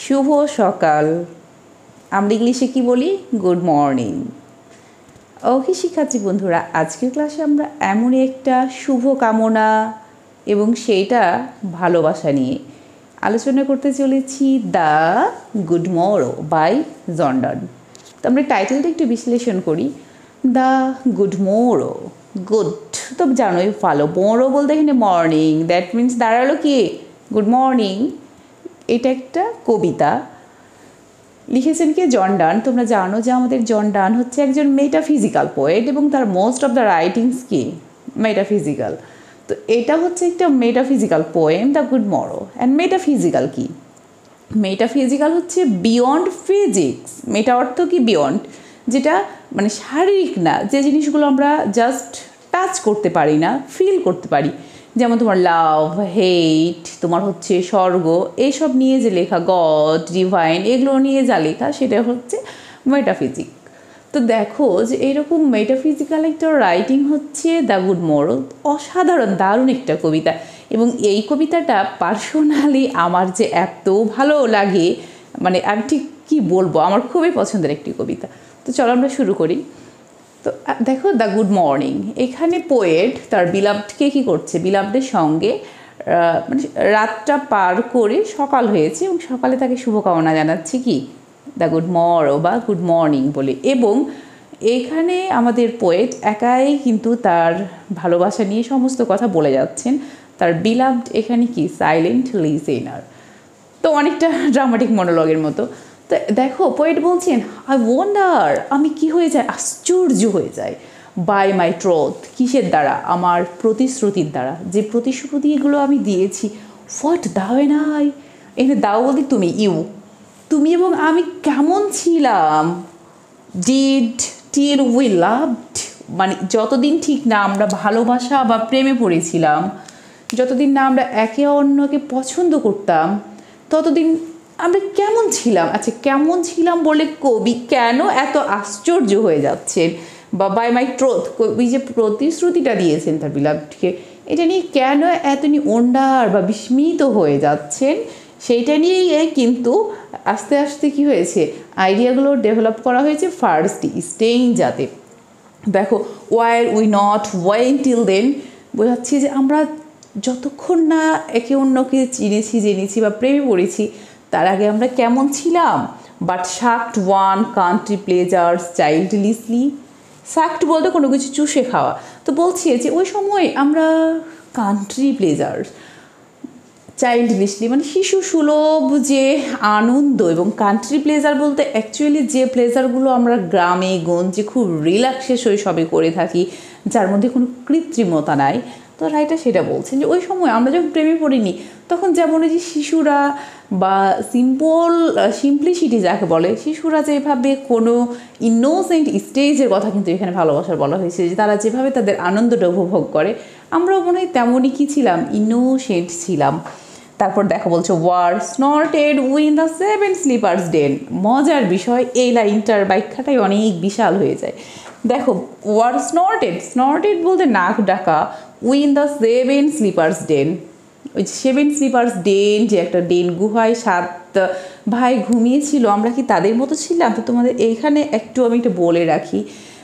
শুভ সকাল। আমরা ইংলিশে কি বলি? Good morning. ওকে শিক্ষার্থী বন্ধুরা, আজকের ক্লাসে আমরা এমনই একটা শুভ কামনা এবং সেইটা ভালোবাসা নিয়ে আলোচনা করতে চলেছি, the Good Morrow by John Donne. তো আমরা টাইটেলটা একটু বিশ্লেষণ করি। দ্য গুড মরো, গুড তো জানোই, ভালো, মরো বলতে এখানে মর্নিং, দ্যাট মিনস দাঁড়ালো কি গুড মর্নিং। এটা একটা কবিতা, লিখেছেন কে? জন ডান। তোমরা জানো যে আমাদের জন ডান হচ্ছে একজন মেটাফিজিক্যাল পোয়েট এবং তার মোস্ট অফ দ্য রাইটিংস কি মেটাফিজিক্যাল। তো এটা হচ্ছে একটা metaphysical poem, the Good morrow. And metaphysical কি? মেটাফিজিক্যাল হচ্ছে বিয়ন্ড ফিজিক্স। মেটা অর্থ কি? বিয়ন্ড, যেটা মানে শারীরিক না, যে জিনিসগুলো আমরা জাস্ট টাচ করতে পারি না, ফিল করতে পারি। যেমন তোমার লাভ, হেট, তোমার হচ্ছে স্বর্গ, এইসব নিয়ে যে লেখা, গড, ডিভাইন, এগুলো নিয়ে যা লেখা সেটা হচ্ছে মেটাফিজিক। তো দেখো যে এইরকম মেটাফিজিক্যাল একটা রাইটিং হচ্ছে দ্য গুড মরো। অসাধারণ দারুণ একটা কবিতা, এবং এই কবিতাটা পার্সোনালি আমার যে এত ভালো লাগে, মানে আমি ঠিক কী বলবো, আমার খুবই পছন্দের একটি কবিতা। তো চলো আমরা শুরু করি। তো দেখো, দ্য গুড মর্নিং, এখানে পোয়েট তার বিলাভডকে কী করছে? বিলাভডের সঙ্গে মানে রাতটা পার করে সকাল হয়েছে এবং সকালে তাকে শুভকামনা জানাচ্ছে কি দ্য গুড মরো বা গুড মর্নিং বলে। এবং এখানে আমাদের পোয়েট একাই কিন্তু তার ভালোবাসা নিয়ে সমস্ত কথা বলে যাচ্ছেন। তার বিলাভড এখানে কি সাইলেন্ট লিসেনার। তো অনেকটা ড্রামাটিক মনোলগের মতো। তো দেখো পোয়েট বলছেন, আই ওয়ান্ডার, আমি কি হয়ে যায়, আশ্চর্য হয়ে যায়, বাই মাই ট্রুথ, কিসের দ্বারা? আমার প্রতিশ্রুতির দ্বারা, যে প্রতিশ্রুতিগুলো আমি দিয়েছি। হোয়াট দাও এন্ড আই, এখানে দাও বলতে তুমি, ইউ, তুমি এবং আমি কেমন ছিলাম। ডিড টিল উই লাভড, মানে যতদিন ঠিক না আমরা ভালোবাসা বা প্রেমে পড়েছিলাম, যতদিন না আমরা একে অন্যকে পছন্দ করতাম, ততদিন আমরা কেমন ছিলাম। আচ্ছা, কেমন ছিলাম বলে কবি কেন এত আশ্চর্য হয়ে যাচ্ছেন? বা বাই মাই ট্রুথ, কবি যে প্রতিশ্রুতিটা দিয়েছেন তার বিলাভডকে, এটা নিয়ে কেন এতনি ওন্ডার বা বিস্মিত হয়ে যাচ্ছেন, সেইটা নিয়েই কিন্তু আস্তে আস্তে কি হয়েছে, আইডিয়াগুলো ডেভেলপ করা হয়েছে। ফার্স্ট স্টেইং, যাতে দেখো while we not when till then, বোঝাচ্ছি যে আমরা যতক্ষণ না একে অন্যকে চিনেছি, জেনেছি বা প্রেমে পড়েছি, তার আগে আমরা কেমন ছিলাম। বাট শাকড ওয়ান কান্ট্রি প্লেজার্স চাইল্ডলিসলি, শাকড বলতে কোনো কিছু চুষে খাওয়া। তো বলছি যে ওই সময় আমরা কান্ট্রি প্লেজার্স চাইল্ডলিসলি মানে শিশু সুলভ যে আনন্দ, এবং কান্ট্রি প্লেজার বলতে অ্যাকচুয়ালি যে প্লেজারগুলো আমরা গ্রামে গঞ্জে খুব রিল্যাক্সে শৈশবে করে থাকি, যার মধ্যে কোনো কৃত্রিমতা নাই। তো রাইটার সেটা বলছেন যে ওই সময় আমরা যখন প্রেমে পড়িনি, তখন যেমন এই যে শিশুরা বা সিম্পলিসিটি যাকে বলে, শিশুরা যেভাবে কোনো ইনোসেন্ট স্টেজের কথা কিন্তু এখানে ভালোবাসার বলা হয়েছে, যে তারা যেভাবে তাদের আনন্দটা উপভোগ করে, আমরাও মনে হয় তেমনই কী ছিলাম, ইনোসেন্ট ছিলাম। তারপর দেখো বলছে, or snorted we in the Seven Sleepers den. মজার বিষয়, এই লাইনটার ব্যাখ্যাটাই অনেক বিশাল হয়ে যায়। দেখো, ওয়ার স্নর্টেড, স্নর্টেড বলতে নাক ডাকা, উইন দ্য সেভেন স্লিপার্স ডেন, ওই সেভেন স্লিপার্স ডেন, যে একটা ডেন গুহায় 7 ভাই ঘুমিয়েছিল, আমরা কি তাদের মতো ছিলাম? তো তোমাদের এইখানে একটু আমি একটু বলে রাখি,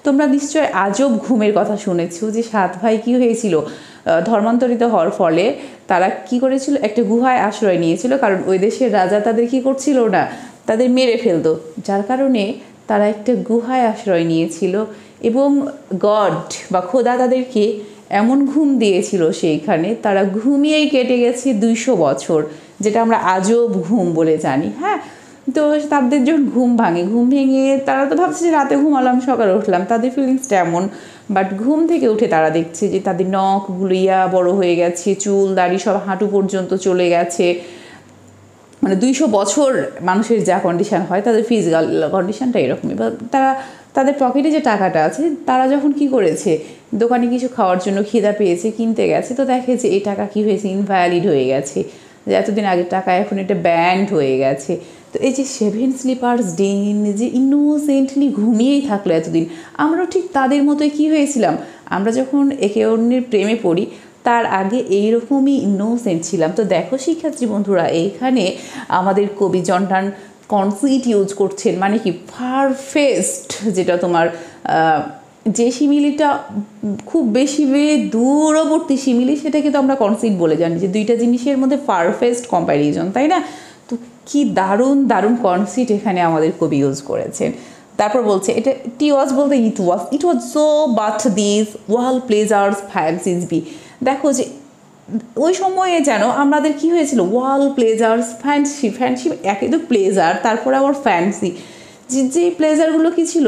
তোমরা নিশ্চয় আজব ঘুমের কথা শুনেছো, যে 7 ভাই কী হয়েছিল, ধর্মান্তরিত হওয়ার ফলে তারা কি করেছিল, একটা গুহায় আশ্রয় নিয়েছিল, কারণ ওই দেশের রাজা তাদের কি করছিল না, তাদের মেরে ফেলতো, যার কারণে তারা একটা গুহায় আশ্রয় নিয়েছিল। এবং গড বা খোদা তাদেরকে এমন ঘুম দিয়েছিল সেইখানে, তারা ঘুমিয়েই কেটে গেছে 200 বছর, যেটা আমরা আজব ঘুম বলে জানি। হ্যাঁ, তো তাদের যখন ঘুম ভেঙে তারা তো ভাবছে যে রাতে ঘুমালাম সকালে উঠলাম, তাদের ফিলিংসটা এমন। বাট ঘুম থেকে উঠে তারা দেখছে যে তাদের নখগুলো বড় হয়ে গেছে, চুল দাড়ি সব হাঁটু পর্যন্ত চলে গেছে। মানে 200 বছর মানুষের যা কন্ডিশান হয়, তাদের ফিজিক্যাল কন্ডিশানটা এরকমই। বা তাদের পকেটে যে টাকাটা আছে, তারা যখন কি করেছে, দোকানে কিছু খাওয়ার জন্য খিদা পেয়েছে, কিনতে গেছে, তো দেখে যে এই টাকা কী হয়েছে, ইনভ্যালিড হয়ে গেছে, যে এতদিন আগের টাকা এখন এটা ব্যান্ড হয়ে গেছে। তো এই যে 7 স্লিপার্স ডেন, যে ইনোসেন্টলি ঘুমিয়েই থাকলো এতদিন, আমরাও ঠিক তাদের মতোই কী হয়েছিলাম, আমরা যখন একে অন্যের প্রেমে পড়ি, তার আগে এইরকমই ইনোসেন্ট ছিলাম। তো দেখো শিক্ষার্থী বন্ধুরা, এইখানে আমাদের কবি জনটান কনসিট ইউজ করছেন, মানে কি পারফেক্ট, যেটা তোমার যে সিমিলিটা খুব বেশি দূরবর্তী সিমিলি সেটাকে তো আমরা কনসিট বলে জানি, যে দুইটা জিনিসের মধ্যে পারফেক্ট কম্প্যারিজন, তাই না? তো কি দারুণ দারুণ কনসিট এখানে আমাদের কবি ইউজ করেছেন। তারপর বলছে এটা টি ওয়াজ বলতে it was so but this wall pleasures fancies be. দেখো যে ওই সময়ে যেন আমাদের কি হয়েছিল, ওয়াল প্লেজার্স ফ্যান্সি একে তো প্লেজার, তারপরে আবার ফ্যান্সি, যে প্লেজারগুলো কি ছিল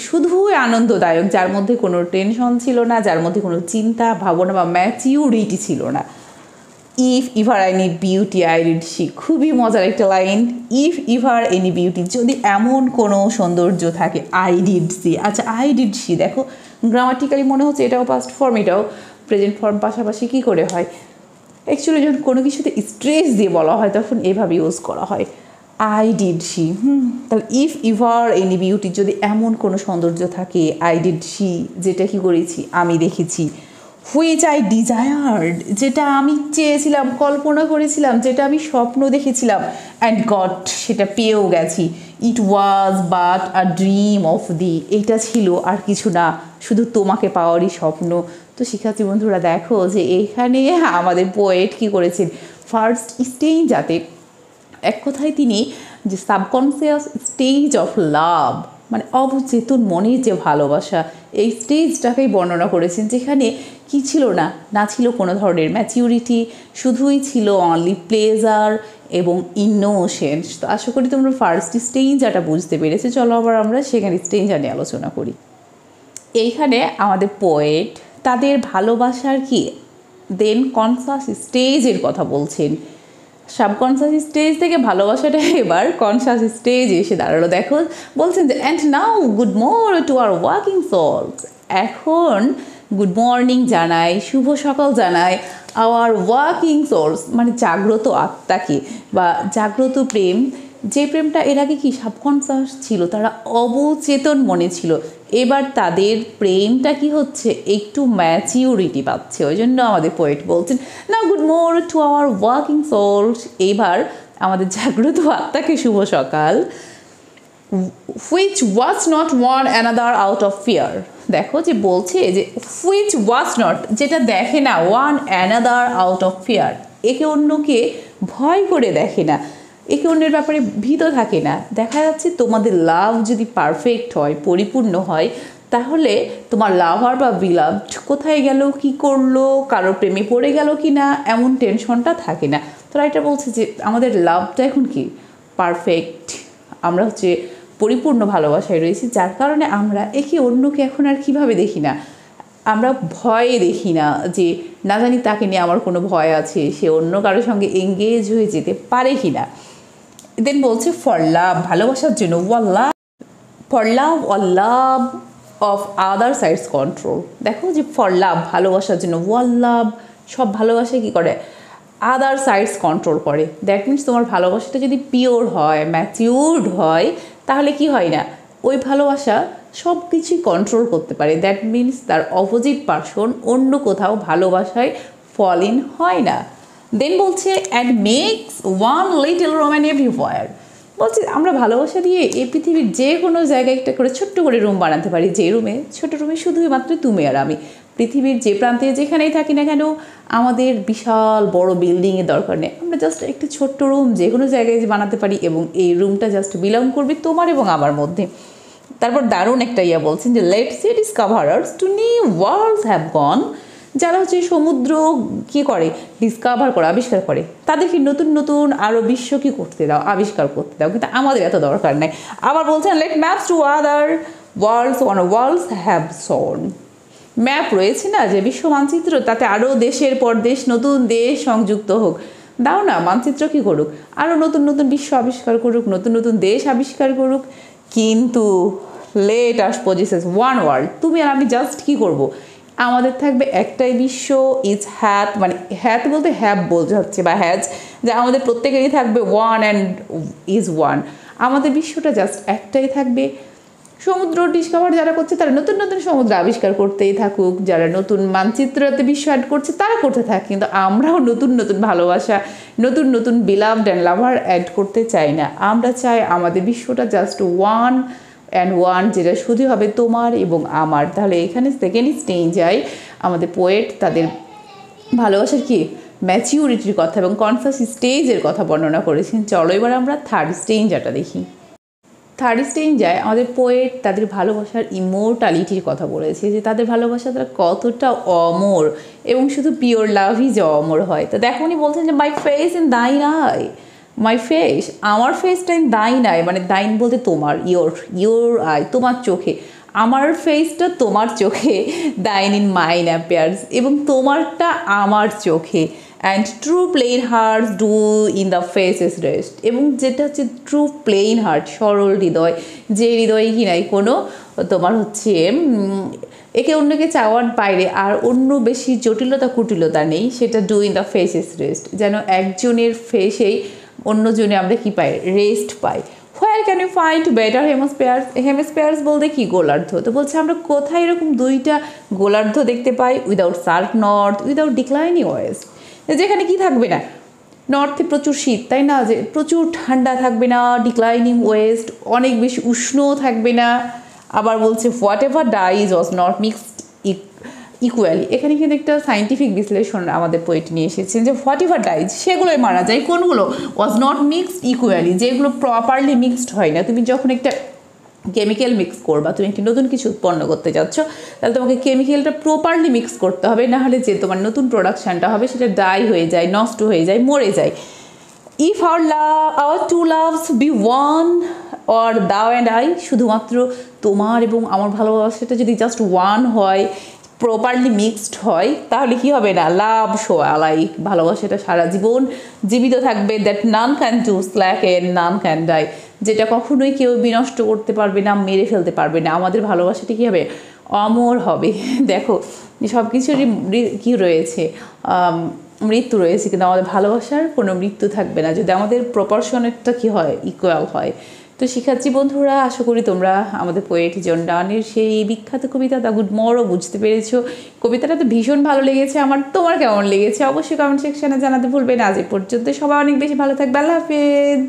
শুধুই আনন্দদায়ক, যার মধ্যে কোনো টেনশন ছিল না, যার মধ্যে কোনো চিন্তা ভাবনা বা ম্যাচিউরিটি ছিল না। If ever any beauty I did see, খুবই মজার একটা লাইন। ইফ ইভার এনি বিউটি, যদি এমন কোনো সৌন্দর্য থাকে, আই ডিড সি। আচ্ছা আই ডিড সি, দেখো গ্রামাটিক্যালি মনে হচ্ছে এটাও পাস্ট ফর্ম এটাও প্রেজেন্ট ফর্ম, পাশাপাশি কী করে হয়? অ্যাকচুয়ালি যখন কোনো কিছুতে স্ট্রেস দিয়ে বলা হয় তখন এভাবে ইউজ করা হয়, আই ডিড সি। তাহলে ইফ ইভার এনি বিউটি, যদি এমন কোনো সৌন্দর্য থাকে, আই ডিড সি, যেটা কি করেছি আমি দেখেছি। হুইচ আই ডিজায়ার্ড, যেটা আমি চেয়েছিলাম, কল্পনা করেছিলাম, যেটা আমি স্বপ্ন দেখেছিলাম, অ্যান্ড গট, সেটা পেয়েও গেছি। It was but a dream of thee, এইটা ছিল আর কিছু না, শুধু তোমাকে পাওয়ারই স্বপ্ন। তো শিক্ষার্থী বন্ধুরা দেখো যে এখানে আমাদের পোয়েট কি করেছেন, ফার্স্ট স্টেজ, যাতে এক কথায় তিনি যে সাবকনসিয়াস স্টেজ অফ লাভ, মানে অবচেতন মনের যে ভালোবাসা, এই স্টেজটাকেই বর্ণনা করেছেন, যেখানে কি ছিল না, না ছিল কোনো ধরনের ম্যাচিউরিটি, শুধুই ছিল অনলি প্লেজার এবং ইনোসেন্স। তো আশা করি তোমরা ফার্স্ট স্টেজটা বুঝতে পেরেছো। চলো আবার আমরা সেকেন্ড স্টেজটা নিয়ে আলোচনা করি। এইখানে আমাদের পোয়েট তাদের ভালোবাসার কি দেন কনসাস স্টেজের কথা বলছেন। সাবকনসাস স্টেজ থেকে ভালোবাসাটা এবার কনসাস স্টেজে এসে দাঁড়ালো। দেখো বলছেন যে and now good morning to our waking souls, এখন গুড মর্নিং জানাই, শুভ সকাল জানাই আওয়ার ওয়াকিং সোলস, মানে জাগ্রত আত্মাকে বা জাগ্রত প্রেম, যে প্রেমটা এর আগে কি সাবকনসাস ছিল, তারা অবচেতন মনে ছিল, এবার তাদের প্রেমটা কি হচ্ছে, একটু ম্যাচিউরিটি পাচ্ছে। ওই জন্য আমাদের পোয়েট বলছেন now good morning to our waking souls, এইবার আমাদের জাগ্রত আত্মাকে শুভ সকাল। Which watch not one another out of fear, দেখো যে বলছে যে হুইচ ওয়াজ নট, যেটা দেখে না, one another out of fear, একে অন্যকে ভয় করে দেখে না, একে অন্যের ব্যাপারে ভীত থাকে না। দেখা যাচ্ছে তোমাদের লাভ যদি পারফেক্ট হয়, পরিপূর্ণ হয়, তাহলে তোমার লাভার বা বিলাভড কোথায় গেল, কি করলো, কারোর প্রেমে পড়ে গেল কি না, এমন টেনশনটা থাকে না। তো এটা বলছে যে আমাদের লাভটা এখন কি পারফেক্ট, আমরা হচ্ছে পরিপূর্ণ ভালোবাসায় রয়েছি, যার কারণে আমরা একে অন্যকে এখন আর কীভাবে দেখি না, আমরা ভয়ে দেখি না, যে না জানি তাকে নিয়ে আমার কোনো ভয় আছে, সে অন্য কারোর সঙ্গে এঙ্গেজ হয়ে যেতে পারে কি না। দেন বলছে ফর লাভ, ভালোবাসার জন্য, for love wall love of other sides control. দেখো যে ফর লাভ, ভালোবাসার জন্য, ওয়াল লাভ, সব ভালোবাসায় কী করে, আদার সাইডস কন্ট্রোল করে। দ্যাট মিনস তোমার ভালোবাসাটা যদি পিওর হয়, ম্যাচিউরড হয়, তাহলে কি হয় না, ওই ভালোবাসা সব কিছুই কন্ট্রোল করতে পারে। দ্যাট মিনস তার অপোজিট পার্সন অন্য কোথাও ভালোবাসায় ফল ইন হয় না। দেন বলছে and makes one little room an everywhere, বলছে আমরা ভালোবাসা দিয়ে এই পৃথিবীর যে কোনো জায়গায় একটা করে ছোট্ট করে রুম বানাতে পারি, যে রুমে, ছোটো রুমে শুধুই মাত্র তুমি আর আমি, পৃথিবীর যে প্রান্তে যেখানেই থাকি না কেন, আমাদের বিশাল বড় বিল্ডিংয়ের দরকার নেই, আমরা জাস্ট একটি ছোট্ট রুম যে কোনো জায়গায় বানাতে পারি, এবং এই রুমটা জাস্ট বিলং করবে তোমার এবং আমার মধ্যে। তারপর দারুণ একটা বলছেন যে let's sea discoverers to new worlds have gone, যারা হচ্ছে সমুদ্র কী করে, ডিসকভার করে, আবিষ্কার করে, তাদেরকে নতুন নতুন আরও বিশ্ব কী করতে দাও, আবিষ্কার করতে দাও, কিন্তু আমাদের এত দরকার নেই। আবার বলছেন let maps to other worlds on worlds have shown, map রয়েছে না যে বিশ্ব মানচিত্র, তাতে আরও দেশের পর দেশ, নতুন দেশ সংযুক্ত হোক, দাও না মানচিত্র কী করুক, আরও নতুন নতুন বিশ্ব আবিষ্কার করুক, নতুন নতুন দেশ আবিষ্কার করুক, কিন্তু let us possesses one world, তুমি আর আমি জাস্ট কী করবো, আমাদের থাকবে একটাই বিশ্ব, ইজ হ্যাথ, মানে হ্যাথ বলতে হ্যাভ বোঝাচ্ছে বা হ্যাজ, যে আমাদের প্রত্যেকেরই থাকবে ওয়ান অ্যান্ড ইজ ওয়ান, আমাদের বিশ্বটা জাস্ট একটাই থাকবে, সমুদ্র ডিসকভার যারা করছে তারা নতুন নতুন সমুদ্র আবিষ্কার করতেই থাকুক, যারা নতুন মানচিত্রতে বিশ্ব অ্যাড করছে তারা করতে থাক, কিন্তু আমরাও নতুন নতুন ভালোবাসা, নতুন নতুন বিলাভড অ্যান্ড লাভার অ্যাড করতে চাই না। আমরা চাই আমাদের বিশ্বটা জাস্ট ওয়ান অ্যান্ড ওয়ান, যেটা শুধু হবে তোমার এবং আমার। তাহলে এখানে সেকেন্ড স্টেঞ্জায় আমাদের পোয়েট তাদের ভালোবাসার কি ম্যাচিউরিটির কথা এবং কনসাস স্টেজের কথা বর্ণনা করেছেন। চলো এবার আমরা থার্ড স্টেঞ্জাটা দেখি। থার্ড স্টেঞ্জায় আমাদের পোয়েট তাদের ভালোবাসার ইমোর্টালিটির কথা বলেছে, যে তাদের ভালোবাসা তারা কতটা অমর এবং শুধু পিওর লাভই যে অমর হয়। তো দেখো উনি বলছেন যে my face in thine I, my face, আমার ফেসটা ইন দাইন আই, মানে দাইন বলতে তোমার, ইয়োর আই, তোমার চোখে, আমার ফেসটা তোমার চোখে, দাইন ইন মাইন অ্যাপিয়ার্স, এবং তোমারটা আমার চোখে, and true plain hearts do in the faces rest, এবং যেটা হচ্ছে ট্রু প্লেন হার্ট, সরল হৃদয়, যে হৃদয়ে কি নাই কোনো তোমার হচ্ছে একে অন্যকে চাওয়ার বাইরে আর অন্য বেশি জটিলতা কুটিলতা নেই, সেটা do in the faces rest, যেন একজনের ফেসেই অন্যজনে আমরা কি পাই, রেস্ট পাই। Where can you find better hemispheres, hemispheres বলতে কি গোলার্ধ, তো বলছে আমরা কোথায় এরকম দুইটা গোলার্ধ দেখতে পাই, without sharp north, without declining west, যেখানে কি থাকবে না, নর্থে প্রচুর শীত তাই না, যে প্রচুর ঠান্ডা থাকবে না, ডিক্লাইনিং ওয়েস্ট অনেক বেশি উষ্ণও থাকবে না। আবার বলছে what ever dies was not mixed equally, এখানে কিন্তু একটা সাইন্টিফিক বিশ্লেষণ আমাদের পোয়েট নিয়ে এসেছেন, যে হোয়াট এভার ডাইজ সেগুলোই মারা যায়, কোনগুলো ওয়াজ নট মিক্সড ইকুয়ালি, যেগুলো প্রপারলি মিক্সড হয় না। তুমি যখন একটা কেমিক্যাল মিক্স করবা, তুমি একটি নতুন কিছু উৎপন্ন করতে যাচ্ছ, তাহলে তোমাকে কেমিক্যালটা প্রপারলি মিক্স করতে হবে, নাহলে যে তোমার নতুন প্রোডাকশানটা হবে সেটা ডাই হয়ে যায়, নষ্ট হয়ে যায়, মরে যায়। If our two loves be one or thou and I, শুধুমাত্র তোমার এবং আমার ভালোবাসাটা যদি জাস্ট ওয়ান হয়, প্রপারলি মিক্সড হয়, তাহলে কি হবে না, লাভ শো আলাইক, ভালোবাসাটা সারা জীবন জীবিত থাকবে। That none can do slack and none can die, যেটা কখনোই কেউ বিনষ্ট করতে পারবে না, মেরে ফেলতে পারবে না। আমাদের ভালোবাসাটা কী হবে, অমর হবে। দেখো সব কিছুরই কী রয়েছে, মৃত্যু রয়েছে, কিন্তু আমাদের ভালোবাসার কোনো মৃত্যু থাকবে না যদি আমাদের প্রপোর্শনেরটা কী হয়, ইকুয়াল হয়। তো শিক্ষার্থী বন্ধুরা, আশা করি তোমরা আমাদের পোয়েট জন ডানের সেই বিখ্যাত কবিতা দ্য গুড মরও বুঝতে পেরেছো। কবিতাটা তো ভীষণ ভালো লেগেছে আমার, তোমার কেমন লেগেছে অবশ্যই কমেন্ট সেকশনে জানাতে ভুলবে না। আজ এ পর্যন্ত, সবাই অনেক বেশি ভালো থাকবে, আল্লাহ হাফেজ।